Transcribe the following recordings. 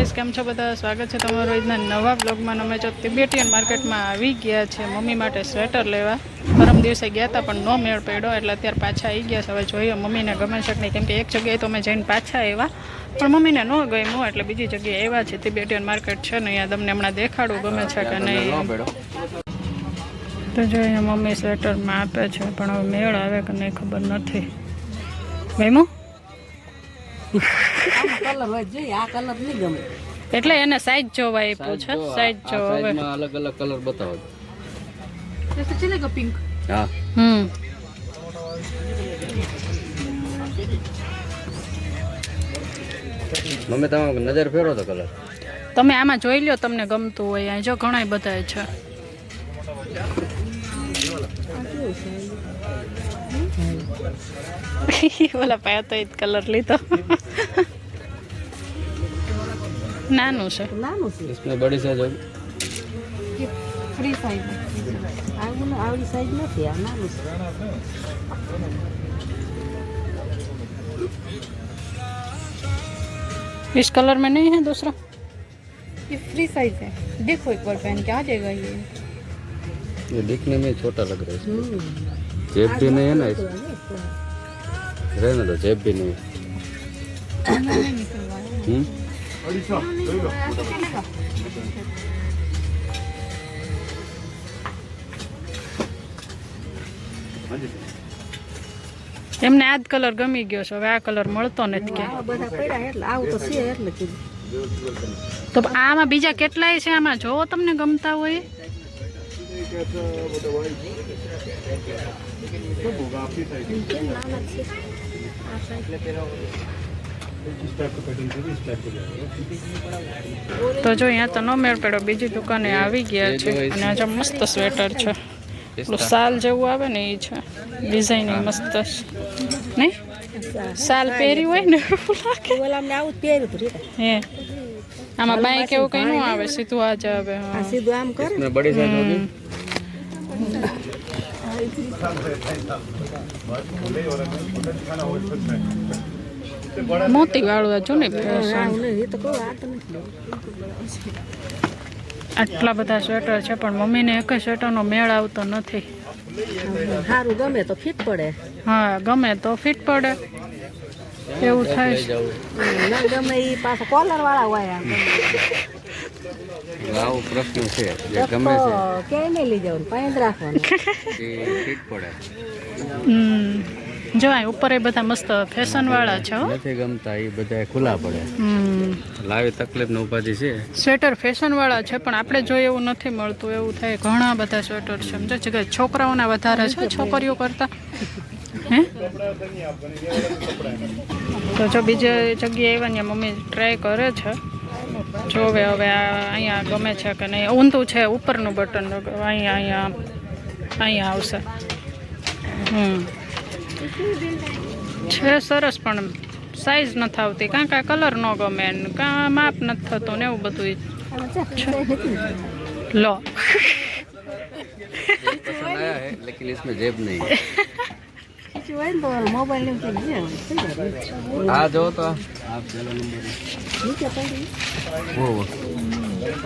Guys, કેમ છો બધા? સ્વાગત છે તમારું આજના નવા બ્લોગમાં. અમે જો તિબેટિયન માર્કેટમાં આવી ગયા છે મમ્મી માટે સ્વેટર લેવા. પરમ દિવસે ગયા હતા પણ નો મેળ પડ્યો, એટલે અત્યારે પાછા આવી ગયા છે. હવે જોઈએ મમ્મીને ગમે છે કે નહીં, કેમ કે એક જગ્યાએ તો અમે જઈને પાછા આવ્યા પણ મમ્મીને ન ગમ્યું, એટલે બીજી જગ્યાએ આવ્યા છે. તિબેટિયન માર્કેટ છે ને, અહીંયા તમને હમણાં દેખાડું ગમે છે કે નહીં. તો જો અહીંયા મમ્મી સ્વેટરમાં આપે છે, પણ હવે મેળ આવે કે નહીં ખબર નથી. ગમ્યું? એટલે એને સાઈઝ જોવા આપ્યું છે. સાઈઝ જો હવે અલગ અલગ કલર બતાવો. પિંક. હા. મમ્મી તમે નજર ફેરો તો કલર તમે આમાં જોઈ લ્યો, તમને ગમતું હોય. અહીં જો ઘણા બધા છે. ઓલા પાયા તો એ કલર લીધો. નાનું છે. इसमें बड़ी साइज होगी. फ्री साइज आवड़ी साइज नहीं है, नाનું છે. इस कलर में नहीं है दूसरा? ये फ्री साइज है, देखो एक बार पहन के आ जाएगा ये दिखने में छोटा लग रहा है. जेब भी नहीं है ना इसमें. रहने दो, जेब भी नहीं. એમને આ જ કલર ગમી ગયો છે. હવે આ કલર મળતો નથી કે બધા પડ્યા એટલે આવું તો છે એટલે કીધું. તો આમાં બીજા કેટલાય છે, આમાં જોવો તમને ગમતા હોય. તો જો અહીંયા તો નો મેળ પડ્યો, બીજી દુકાને આવી ગયા છે. અને આજે મસ્ત સ્વેટર છે, સાલ જેવું આવે ને એ છે. ડિઝાઇનિંગ મસ્ત છે નહીં? સાલ પહેરી હોય ને હે. આમાં બાઈક એવું કઈ ન આવે, સીધું આ જ આવે. સીધું આમ કરે. बड़ी साइज होगी. મોતી વાળું જો ને. આટલા બધા સ્વેટર છે પણ મમ્મીને એક સ્વેટરનો મેળ આવતો નથી. સારું ગમે તો ફિટ પડે. હા, ગમે તો ફિટ પડે એવું થાય છે. ના ગમે એ પાછા કોલર વાળા હોય. આવો પ્રશ્ન છે, જે ગમે છે ક્યાંય નહીં લઈ જવાનું, પાંચ રાખવાનું, એ ફિટ પડે. જો આ ઉપર એ બધા મસ્ત ફેશન વાળા છે. નથી ગમતા એ બધા ખુલ્લા પડે. લાવી તકલીફ ને ઉપાધિ છે. સ્વેટર ફેશન વાળા છે પણ આપણે જોઈએ એવું નથી મળતું, એવું થાય. ઘણા બધા સ્વેટર છે, સમજો છે કે છોકરાઓના વધારે છે છોકરીઓ કરતા. હે તો જો બીજી જગ્યાએ આવ્યા ને મમ્મી ટ્રાય કરે છે. જોવે હવે અહીંયા ગમે છે કે નહીં. ઊંધું છે ઉપરનું બટન, અહીંયા આવશે. છે સરસ, પણ સાઈઝ નથી આવતી. કાં કાં કલર ન ગમે, કાં માપ નથી થતું ને એવું બધું છે. લો पसंद आया है लेकिन इसमें जेब नहीं है. मोबाइल आ जाओ तो आप चलो नंबर वो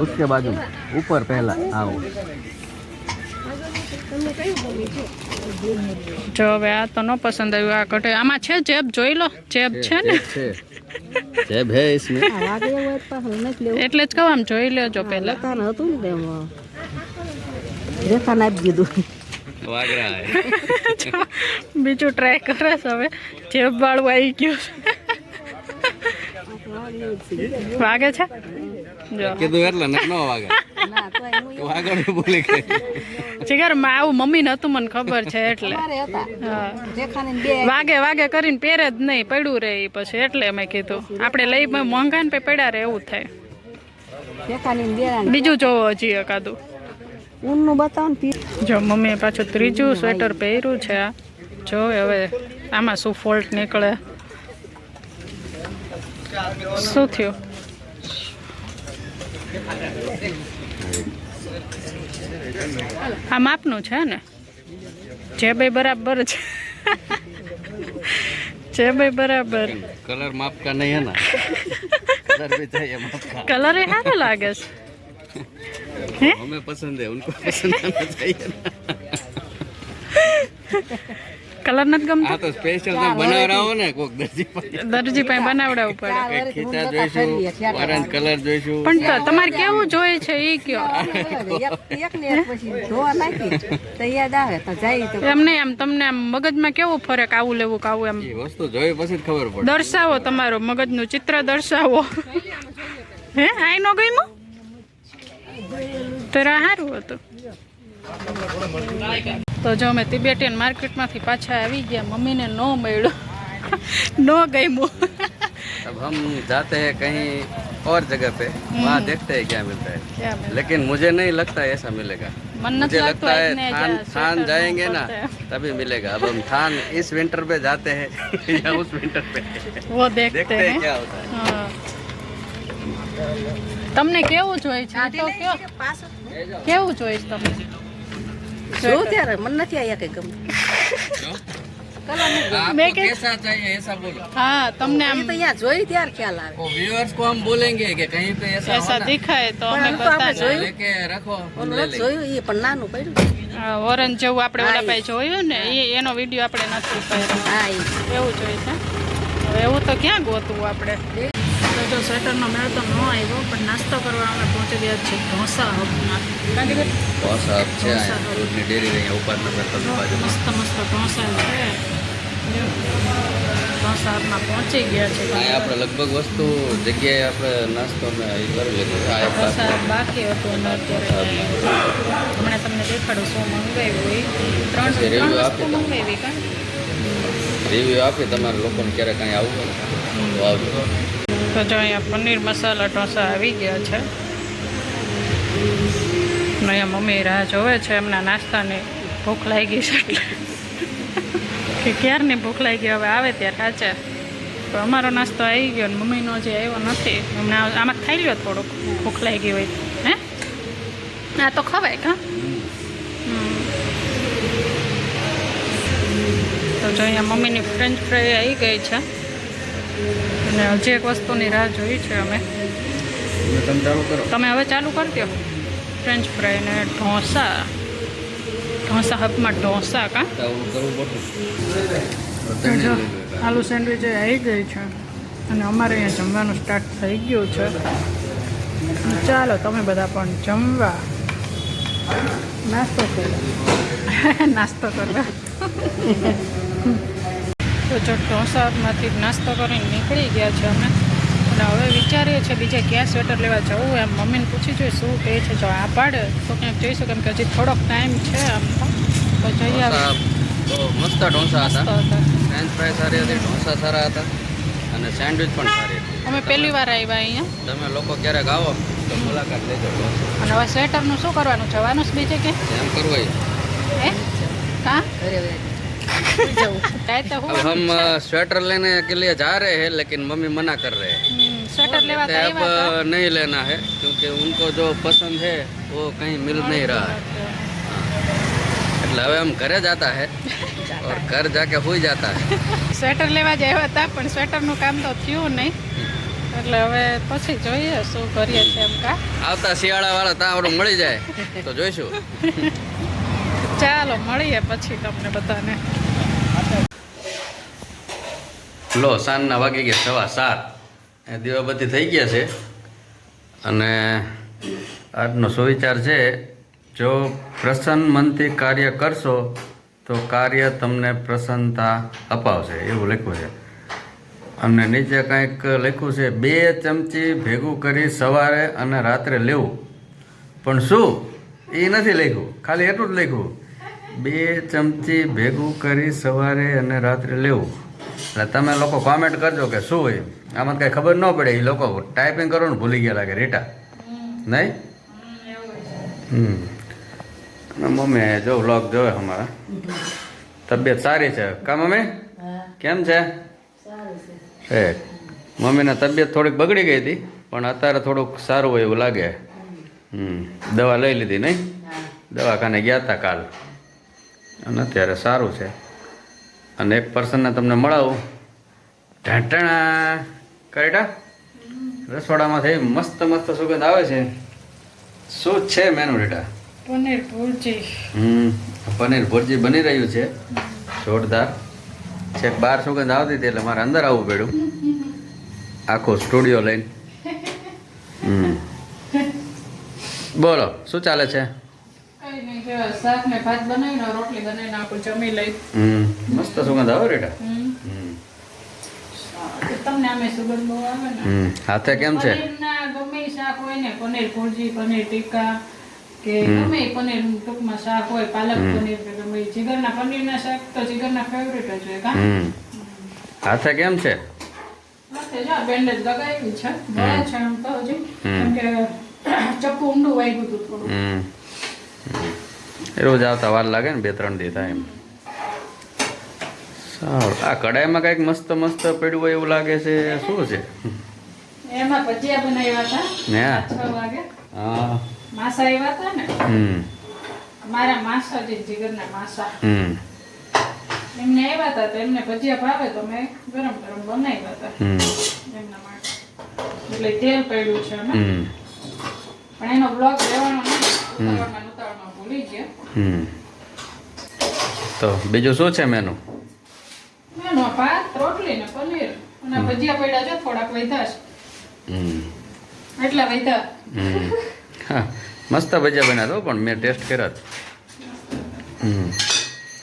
उसके बाजू में ऊपर पहला आओ. જો હવે આ તો ન પસંદ આવ્યું. આ કટે આમાં છે જેબ, જોઈ લો. જેબ છે ને, जेब है इसमें. એટલે જ કહું આમ જોઈ લેજો પહેલા. હતું ને રેખાને આપી દીધું. वाग रहा है. બીજું ટ્રાય કરે છે. હવે જેબ વાળું આવી ગયું છે. વાગે છે જો કીધું એટલે ન વાગે. વાગણ બોલી ગઈ. જીગર માં આવું મમ્મી ને હતું, મને ખબર છે એટલે. વાગે વાગે કરીને પહેરે જ નહીં, પડ્યું રહે પછી. એટલે મેં કીધું આપણે લઈ મોંઘા ને પડ્યા રહે એવું થાય. બીજું જોવો હજી એકાદું. ઊનનું બતાવો ને. જો મમ્મીએ પાછું ત્રીજું સ્વેટર પહેર્યું છે. આ જો હવે આમાં શું ફોલ્ટ નીકળે, શું થયું. આ માપનું છે ને? જે ભાઈ બરાબર છે. જે भाई बराबर कलर माप का नहीं है ना. कलर भी चाहिए मक्का कलर ही सारो लागे है हमें पसंद है उनको पसंद आना चाहिए ना। कलर નથી ગમતો આ તો સ્પેશિયલ તમે બનાવરાવો ને કોક દરજી પાસે દરજી પાસે બનાવડાવવું પડે કંઈક ખીચા જોઈશું ઓરેન્જ કલર જોઈશું પણ તો તમારે કેવું જોઈએ છે એ કયો એક ને એક પછી ધોવા નાખી તો યાદ આવે તો જાય તો એમ નહીં આમ તમને આમ મગજમાં કેવું ફરક આવું લેવું કે આવું એમ એ વસ્તુ જોઈ પછી જ ખબર પડે દર્શાવો તમારો મગજનું ચિત્ર દર્શાવો હે આઈ નો ગયું તરા સારું હતું તો જો અમે તિબેટિયન માર્કેટમાંથી પાછા આવી ગયા મમ્મીને નો મળ્યો નો ગમ્યું अब हम जाते हैं कहीं और जगह पे वहाँ देखते हैं क्या मिलता है क्या मिलता है? लेकिन मुझे नहीं लगता है ऐसा मिलेगा मन मुझे नहीं लगता है लगता थान है थान जाएंगे ना तभी मिलेगा अब हम थान इस विंटर पे जाते हैं या उस विंटर पे वो देखते देखते हैं हैं क्या होता है હા. તમને કેવું જોઈએ છે તો કયો કેવું જોઈએ છે તમને જો ત્યારે મને નથી આયા કઈ ગમે मैं क्या- कैसा चाहिए ऐसा बोलो હા તમને આમ એ તો અહીંયા જોઈ ત્યારે ખ્યાલ આવે वो व्यूअर्स को हम बोलेंगे कि कहीं पे ऐसा ऐसा हो ना, दिखाए तो પણ અમે આમ તો આપણે બતાવીએ જોયું. लेके रखो हम ઓલું ले નથી लेंगे જોયું એ પણ નાનું પડ્યું ઓરેન્જ જેવું આપણે હા, ઓલા પાસે જોયું ને એનો વિડીયો આપણે નથી ઉતાર્યો હા એ એવું જોઈએ છે હવે એવું તો ક્યાં ગોતવું આપણે તો જો સ્વેટરનો મેળ તો ન આવ્યો પણ નાસ્તો કરવા અમે પહોંચી ગયા છીએ ઢોસા હબમાં बहुत साहब છે दूध ની डेयरी રહી ऊपर नजर कभी बाजू મસ્ત મસ્ત ઢોસા છે જો, ઢોસા હબમાં પહોંચી ગયા છે અહીંયા આપણે લગભગ વસ્તુ જગ્યાએ આપણે નાસ્તો અમે એ કરી લીધું છે આ એક ઢોસા પાસ બાકી હતું અને અત્યારે હમણાં તમને દેખાડું શું મંગાવ્યું એ ત્રણ પછી ત્રણ review વસ્તુ આપી તમે. મંગાવી કાં રિવ્યુ આપી તમારા લોકોને ક્યારે કાંઈ આવવું હોય ને તો આવજો તો જો અહીંયા પનીર મસાલા ઢોસા આવી ગયા છે અને અહીંયા મમ્મી રાહ જોવે છે એમના નાસ્તાની ભૂખ લાગી છે એટલે કે ક્યારની ભૂખ લાગી હવે આવે ત્યારે સાચે તો અમારો નાસ્તો આવી ગયો ને મમ્મીનો હજી આવ્યો નથી હમણાં આમાં ખાઈ લ્યો થોડુંક ભૂખ લાગી હોય હે આ તો ખવાય કાં તો જો અહીંયા મમ્મીની ફ્રેન્ચ ફ્રાઈ આવી ગઈ છે અને હજી એક વસ્તુની રાહ જોઈ છે અમે તમે ચાલુ કરો તમે હવે ચાલુ કરી દો ફ્રેન્ચ ફ્રાઈ ને ઢોસા હબમાં ઢોસા કાં ચાલુ કરવું તો જો પડતું આલુ સેન્ડવિચ આવી ગઈ છે અને અમારે અહીંયા જમવાનું સ્ટાર્ટ થઈ ગયું છે ચાલો તમે બધા પણ જમવા નાસ્તો કરવા નાસ્તો કરવા તો જો ઢોસામાંથી નાસ્તો કરીને નીકળી ગયા છે અમે અને હવે વિચારીએ છીએ બીજે ક્યાં સ્વેટર લેવા જવું એમ મમ્મીને પૂછી જોઈએ શું કહે છે જો આ પાડે તો ક્યાંક જઈશું કેમ કે હજી થોડોક ટાઈમ છે આમ તો જઈ આવે તો મસ્ત ઢોસા હતા મસ્ત હતા ફ્રેન્ચ ફ્રાય સારી હતી ઢોસા સારા હતા અને સેન્ડવિચ પણ સારી હતી અમે પહેલી વાર આવ્યા અહીંયા તમે લોકો ક્યારેક આવો તો મુલાકાત લેજો અને હવે સ્વેટરનું શું કરવાનું જવાનું જ બીજે કે એમ કરવું હોય હે કાં ઘરે જવું કાંઈ તો अब हम स्वेटर लेने के लिए जा रहे हैं लेकिन मम्मी मना कर रहे हैं સ્વેટર લેવા તો अब આવ્યા હતા नहीं लेना है क्योंकि उनको जो पसंद है वो कहीं मिल नहीं रहा है એટલે હવે हम घरे जाता है और घर जाके हुई जाता है સ્વેટર લેવા જ આવ્યા હતા પણ સ્વેટરનું કામ તો થયું નહીં એટલે હવે પછી જોઈએ શું કરીએ છીએ એમ કા આવતા શિયાળા વાળા ત્યાં આપણું મળી જાય તો જોઈશું ચાલો મળીએ પછી તમને બધાને લો સાંજના વાગી ગયા 7:15 દીવાબત્તી થઈ ગયા છે અને આજનો સુવિચાર છે જો પ્રસન્ન મનથી કાર્ય કરશો તો કાર્ય તમને પ્રસન્નતા અપાવશે એવું લખ્યું છે અને નીચે કંઈક લખ્યું છે 2 ચમચી ભેગું કરી સવારે અને રાત્રે લેવું પણ શું એ નથી લખ્યું ખાલી એટલું જ લખ્યું 2 ચમચી ભેગું કરી સવારે અને રાત્રે લેવું એટલે તમે લોકો કોમેન્ટ કરજો કે શું હોય આમાં કંઈ ખબર ન પડે એ લોકો ટાઈપિંગ કરો ને ભૂલી ગયા લાગે રીટા નહીં અને મમ્મી જો વ્લોગ જોવે અમારા તબિયત સારી છે કા મમ્મી કેમ છે મમ્મીને તબિયત થોડીક બગડી ગઈ હતી પણ અત્યારે થોડુંક સારું હોય એવું લાગે દવા લઈ લીધી નહીં દવાખાને ગયા હતા કાલ અને અત્યારે સારું છે અને એક પર્સનને તમને મળાવું ઢાંટણા કરેટા રસોડામાંથી મસ્ત મસ્ત સુગંધ આવે છે. શું છે મેનુ રીટા? પનીર ભુરજી. પનીર ભુરજી બની રહ્યું છે જોરદાર. છેક બહાર સુગંધ આવતી હતી એટલે મારે અંદર આવવું પડ્યું આખો સ્ટુડિયો લઈને. બોલો શું ચાલે છે? કઈ નહીં, જો શાક ને ભાત બનાવીને રોટલી બનાવીને આપણે જમી લઈ. મસ્ત સુગંધ આવે રીટા. તમને આમે સુગંધ બહુ આવે ને. હાથે કેમ છે? પનીરના ગમે ઈ શાક હોય ને, પનીર ભુરજી, પનીર ટીકા કે ગમે ઈ પનીર ટૂંકમાં શાક હોય, પાલક પનીર કે ગમે ઈ. જીગરના પનીરના શાક તો જીગરના ફેવરેટ જ હોય કા. હાથે કેમ છે? હાથે જો બેન્ડેજ લગાવી છે, બળે છે આમ તો હજી, કેમ કે ચપ્પુ ઊંડું વાગ્યું હતું થોડું. રોજ આવતા વાર લાગે ને 2-3 દી થાય એમ. સારું. આ કડાઈમાં કંઈક મસ્ત મસ્ત પડ્યું હોય એવું લાગે છે, શું છે? એમાં ભજીયા બનાવ્યા હતા ને 6 વાગે. હા. માસા આવ્યા હતા ને, મારા માસા જે જીગરના માસા, એમને આવ્યા હતા તો એમને ભજીયા ભાવે તો મેં ગરમ ગરમ બનાવ્યા હતા એમના માટે. એટલે તેલ પડ્યું છે અમે, પણ એનો બ્લોગ લેવાનો નહીં, ઉતાવળમાં ભૂલી ગયા. તો બીજું શું છે મેનુ? મેનો ભાત, રોટલી ને પનીર અને ભજીયા પડ્યા છે, થોડાક વધ્યા છે. એટલા વધ્યા. હા, મસ્ત ભજીયા બન્યા તો પણ મેં ટેસ્ટ કર્યા.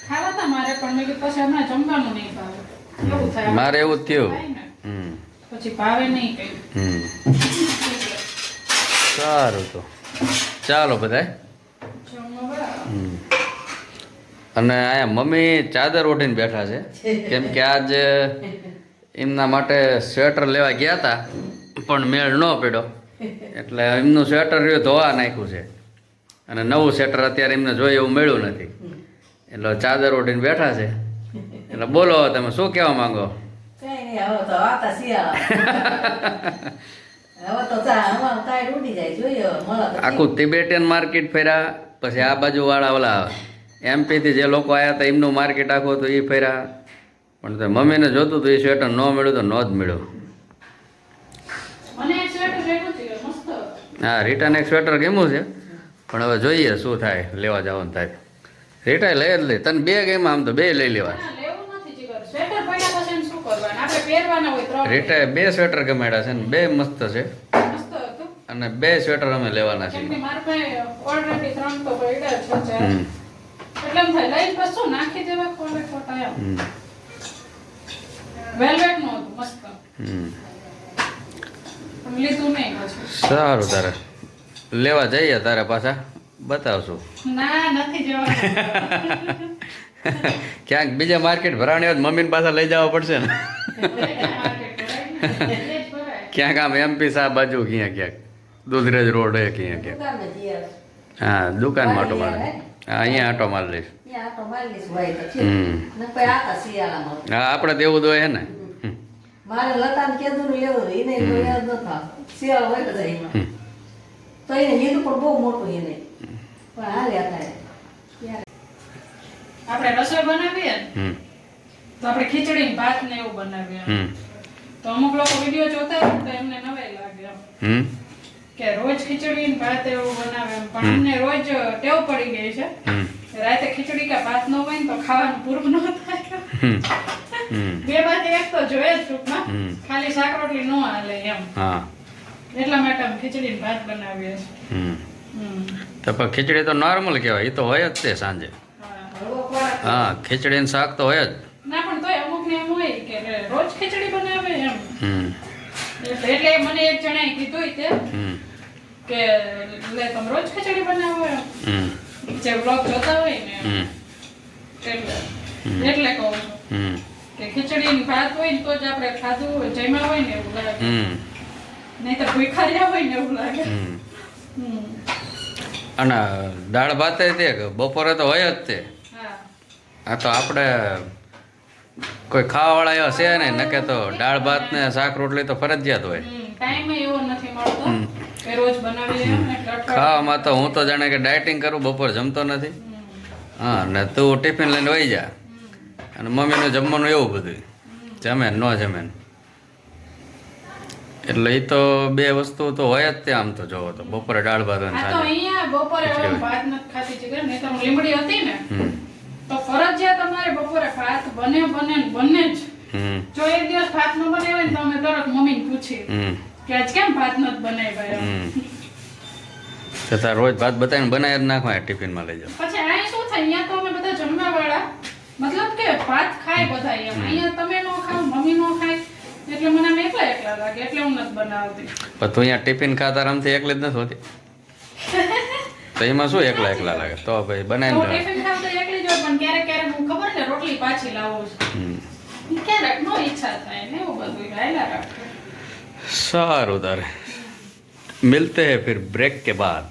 ખાવા હતા મારે, પણ મેં કીધું પછી હમણાં જમવાનું નહીં ભાવે. એવું થાય મારે એવું જ થયું. પછી ભાવે નહીં કઈ. સારું, તો ચાલો બધાય. અને અહીંયા મમ્મી ચાદર ઓઢીને બેઠા છે, કેમ કે આજ એમના માટે સ્વેટર લેવા ગયા હતા પણ મેળ ન પડ્યો, એટલે એમનું સ્વેટર રહ્યું ધોવા નાખ્યું છે અને નવું સ્વેટર અત્યારે એમને જોઈએ એવું મળ્યું નથી, એટલે ચાદર ઓઢીને બેઠા છે. એટલે બોલો તમે શું કહેવા માંગો? કઈ નહીં, હવે તો આતા શિયાળા હવે તો ટાઈડ ઉડી જાય, જોઈએ મળે. આખું તિબેટિયન માર્કેટ ફર્યા, પછી આ બાજુ વાળા ઓલા એમપીથી જે લોકો આવ્યા હતા એમનું માર્કેટ આખું હતું એ ફર્યા, પણ તો મમ્મીને જોતું હતું એ સ્વેટર ન મળ્યું તો ન જ મળ્યું. હા, રિટર્ન એક સ્વેટર ગમ્યું છે, પણ હવે જોઈએ શું થાય, લેવા જવાનું થાય. રીટા લઈ જ લઈ, તને 2 ગેમ આમ તો 2 લઈ લેવા. રીટા 2 સ્વેટર ગમાડ્યા છે ને 2 મસ્ત છે, અને 2 સ્વેટર અમે લેવાના છીએ. સારું, તારે લેવા જઈએ તારે પાછા બતાવશું. ના, નથી જવાનું. ક્યાંક બીજા માર્કેટ ભરાણી હોય મમ્મીને પાછા લઈ જવા પડશે ને. ક્યાંક આમ એમપી સા બાજુ ક્યાંક દુધરેજ રોડ હે ક્યાંક. હા, દુકાનમાં આટો મારે. હા, અહીંયા આટો મારી લઈશ. હા, આપણે તો એવું જ હોય ને. મારે લતાને કેદું લેવું એને યાદ ન થાય, શિયાળો હોય બધા એમાં તો એને લીધું પણ બહુ મોટું એને પણ હાલ્યા થાય. આપણે રસોઈ બનાવીએ તો આપણે ખીચડી ભાત ને એવું બનાવીએ, તો અમુક લોકો વિડીયો જોતા હોય તો એમને નવાઈ લાગે એમ કે રોજ ખીચડી ને ભાત એવું બનાવે એમ, પણ અમને રોજ ટેવ પડી ગઈ છે રાતે ખીચડી કે ભાત ન હોય ને તો ખાવાનું પૂરું ન થાય. 2 માંથી 1 તો જોઈએ જ ટૂંકમાં, ખાલી શાક રોટલી ન હાલે એમ. એટલા માટે અમે ખીચડી ને ભાત બનાવીએ છીએ. તો પણ ખીચડી તો નોર્મલ કહેવાય, એ તો હોય જ તે સાંજે. હા, ખીચડી ને શાક તો હોય જ. ના, પણ તોય અમુક ને એમ હોય કે રોજ ખીચડી બનાવે એમ. એટલે મને એક જણાએ કીધું તે કે લે તમે રોજ ખીચડી બનાવો એમ, જે બ્લોગ જોતા હોય ને એટલે કહું છું કે ખીચડી ને ભાત હોય ને તો જ આપણે ખાધું હોય, જમ્યા હોય ને એવું લાગે, નહીં તો ભૂખ્યા રહ્યા હોય ને એવું લાગે. અને દાળ ભાત તે બપોરે તો હોય જ તે. આ તો આપણે કોઈ ખાવાવાળા એવા છે ને, નકે તો દાળ ભાત ને શાક રોટલી તો ફરજિયાત હોય. ટાઈમ એવો નથી મળતો કે રોજ બનાવી ખાવામાં તો હું તો જાણે કે ડાયટિંગ કરું, બપોર જમતો નથી. હા, ને તું ટિફિન લઈને વહી જા, અને મમ્મીનું જમવાનું એવું બધું જમે ન જમે એટલે એ તો બે વસ્તુ તો હોય જ ત્યાં આમ તો જોવો તો બપોરે દાળ ભાત અને આ તો સાંજે અહીંયા બપોરે હવે હું ભાત નથી ખાતી છે નહીં તો હું લીમડી હતી ને હમ તો ફરજિયાત અમારે બપોરે ભાત બને ને બને જ. હમ જો એક દિવસ ભાત ન બને હોય ને તો અમે તરત મમ્મીને પૂછીએ હમ કે આજ કેમ ભાત નથી બનાવ્યા એમ. હમ તો તાર રોજ ભાત બતાવીને બનાવી જ નાખવા ટિફિનમાં લઈ જાઓ. પછી અહીંયા શું થાય અહીંયા તો અમે બધા જમવા વાળા મતલબ કે ભાત ખાય બધા એમ. અહીંયા તમે નો ખાવ મમ્મી નો ખાય એટલે મને આમ એકલા લાગે એટલે હું નથી બનાવતી. પણ તું અહીંયા ટિફિન ખાતા આરામથી એકલી જ નથી હોતી તો એમાં શું એકલા લાગે તો ભાઈ તો બનાવીને ટિફિન ખાવ તો એકલી જ હોય પણ ક્યારેક હું ખબર ને રોટલી પાછી લાવું છું. ક્યારેક નો ઈચ્છા થાય ને એવું બધું હાલ્યા રાખે. સારું તારે મિલતે હૈ ફિર બ્રેક કે બાદ.